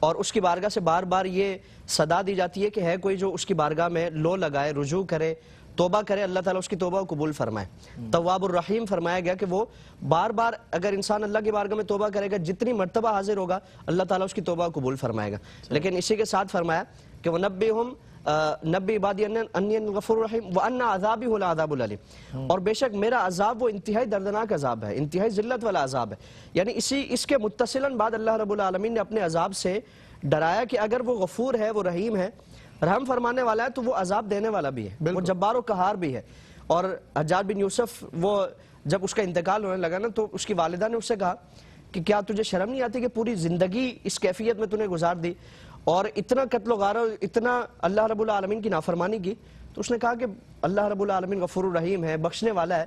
اور اس کی بارگاہ سے بار بار یہ صدا دی جاتی ہے کہ ہے کوئی جو اس کی بارگاہ میں لو لگائے, رجوع کرے, توبہ کرے, اللہ تعالیٰ اس کی توبہ کو قبول فرمائے. تواب الرحیم فرمایا گیا کہ وہ بار بار اگر انسان اللہ کی بارگاہ میں توبہ کرے گا, جتنی مرتبہ حاضر ہوگا اللہ تعالیٰ اس کی توبہ کو قبول فرمائے گا. لیکن اسی کے ساتھ فرمایا کہ وہ نبی عبادی انی الغفور الرحیم وان عذابی هو العذاب العلیم, اور بے شک میرا عذاب وہ انتہائی دردناک عذاب ہے, انتہائی ذلت والا عذاب ہے. یعنی اس کے متصلاً بعد اللہ رب العالمین نے اپنے عذاب سے ڈرایا کہ اگر وہ غفور ہے, وہ رحیم ہے, رحم فرمانے والا ہے, تو وہ عذاب دینے والا بھی ہے, وہ جبار و قہار بھی ہے. اور حجاج بن یوسف, وہ جب اس کا انتقال ہونے لگا نا, تو اس کی والدہ نے اس سے کہا کہ کیا تجھے شرم نہیں آتی کہ پوری زندگی اس کیفیت میں تو نے گزار دی اور اتنا قتل و غارت, اتنا اللہ رب العالمین کی نافرمانی کی؟ تو اس نے کہا کہ اللہ رب العالمین غفور الرحیم ہے, بخشنے والا ہے,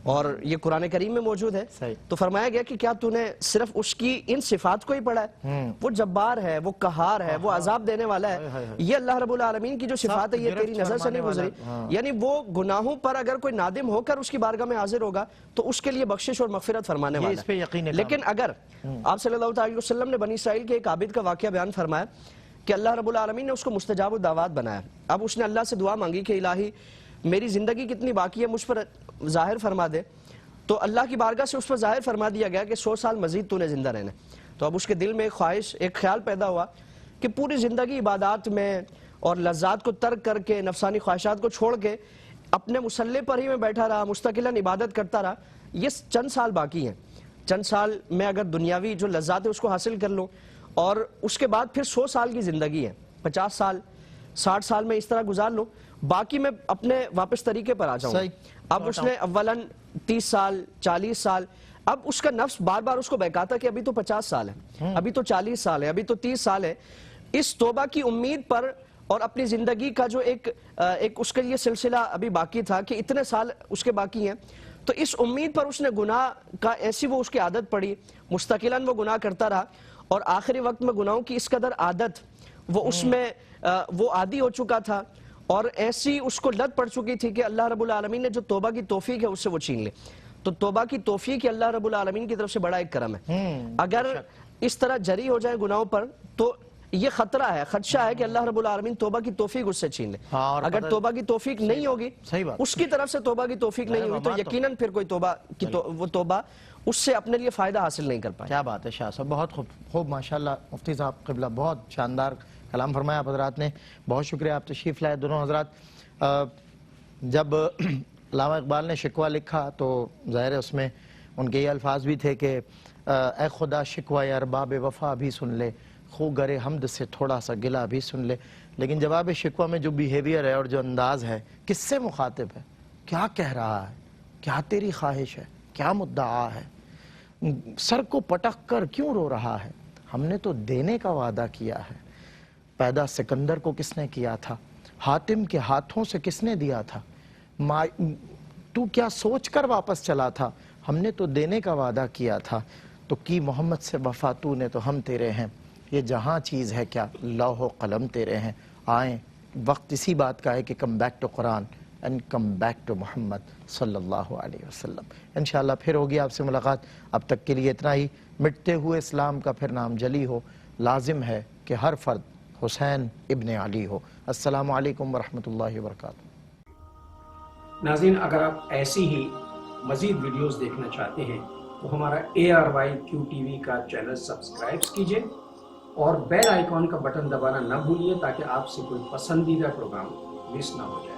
اور یہ قرآن کریم میں موجود ہے. تو فرمایا گیا کہ کیا تو نے صرف اس کی ان صفات کو ہی پڑھا ہے؟ وہ جبار ہے, وہ قہار ہے, وہ عذاب دینے والا ہے. یہ اللہ رب العالمین کی جو صفات ہے یہ تیری نظر سے نہیں گزری. یعنی وہ گناہوں پر اگر کوئی نادم ہو کر اس کی بارگاہ میں حاضر ہوگا تو اس کے لیے بخشش اور مغفرت فرمانے والا ہے. لیکن اگر آپ صلی اللہ علیہ وسلم نے بنی اسرائیل کے ایک عابد کا واقعہ بیان فرمایا کہ اللہ رب العالمین نے اس کو مستجاب الدعوات بنایا. اب اس نے اللہ سے دعا مانگی کہ الہی میری زندگی کتنی باقی ہے, مجھ پر ظاہر فرما دے, تو اللہ کی بارگاہ سے اس پر ظاہر فرما دیا گیا کہ 100 سال مزید تو نے زندہ رہنا ہے. تو اب اس کے دل میں ایک خواہش، ایک خیال پیدا ہوا کہ پوری زندگی عبادات میں اور لذات کو ترک کر کے، نفسانی خواہشات کو چھوڑ کے اپنے مصلی پر ہی میں بیٹھا رہا، مستقلاً عبادت کرتا رہا. یہ چند سال باقی ہیں، چند سال میں اگر دنیاوی جو لذات ہے اس کو حاصل کر لوں، اور اس کے بعد پھر 100 سال کی زندگی ہے، 50 سال 60 سال میں اس طرح گزار لوں، باقی میں اپنے واپس طریقے پر آ جاؤں. اب اس نے اولاً 30 سال 40 سال، اب اس کا نفس بار بار اس کو بہکاتا کہ ابھی تو 50 سال ہے، ابھی تو 40 سال ہے، ابھی تو 30 سال ہے. اس توبہ کی امید پر اور اپنی زندگی کا جو ایک اس کے لیے سلسلہ ابھی باقی تھا کہ اتنے سال اس کے باقی ہیں، تو اس امید پر اس نے گناہ کا ایسی وہ اس کی عادت پڑی، مستقلاً وہ گناہ کرتا رہا، اور آخری وقت میں گناہوں کی اس قدر عادت وہ اس میں وہ عادی ہو چکا تھا، اور ایسی اس کو لت پڑ چکی تھی کہ اللہ رب العالمین نے جو توبہ کی توفیق ہے اس سے وہ چھین لے. تو توبہ کی توفیق اللہ رب العالمین کی طرف سے بڑا ایک کرم ہے. اگر اس طرح جری ہو جائے گناہوں پر تو یہ خطرہ ہے، خدشہ ہے کہ اللہ رب العالمین توبہ کی توفیق اس سے چھین لے. اگر توبہ کی توفیق نہیں ہوگی، اس کی طرف سے توبہ کی توفیق نہیں ہوگی، تو یقیناً پھر کوئی توبہ کی وہ توبہ اس سے اپنے لیے فائدہ حاصل نہیں کر پائے. کیا بات ہے شاہ صاحب، بہت خوب ماشاءاللہ. مفتی صاحب قبلہ بہت شاندار کلام فرمایا آپ حضرات نے، بہت شکریہ. آپ تشریف لائے دونوں حضرات. جب علامہ اقبال نے شکوہ لکھا تو ظاہر ہے اس میں ان کے یہ الفاظ بھی تھے کہ اے خدا شکوہ ارباب وفا بھی سن لے، خو گرے حمد سے تھوڑا سا گلہ بھی سن لے. لیکن جواب شکوہ میں جو بیہیویئر ہے اور جو انداز ہے، کس سے مخاطب ہے، کیا کہہ رہا ہے، کیا تیری خواہش ہے، کیا مدعا ہے، سر کو پٹک کر کیوں رو رہا ہے. ہم نے تو دینے کا وعدہ کیا ہے. پیدا سکندر کو کس نے کیا تھا، حاتم کے ہاتھوں سے کس نے دیا تھا، تو کیا سوچ کر واپس چلا تھا، ہم نے تو دینے کا وعدہ کیا تھا. تو کی محمد سے وفا تو نے تو ہم تیرے ہیں، یہ جہاں چیز ہے کیا لوح و قلم تیرے ہیں. آئیں وقت اسی بات کا ہے کہ come back to Quran and come back to Muhammad صلی اللہ علیہ وسلم. انشاءاللہ پھر ہوگی آپ سے ملاقات. اب تک کے لیے اتنا ہی. مٹتے ہوئے اسلام کا پھر نام جلی ہو، لازم ہے کہ ہر فرد حسین ابن علی ہو. السلام علیکم ورحمۃ اللہ وبرکاتہ. ناظرین، اگر آپ ایسی ہی مزید ویڈیوز دیکھنا چاہتے ہیں تو ہمارا ARYQ-TV کا چینل سبسکرائب کیجئے اور بیل آئیکن کا بٹن دبانا نہ بھولیے تاکہ آپ سے کوئی پسندیدہ پروگرام مس نہ ہو جائے.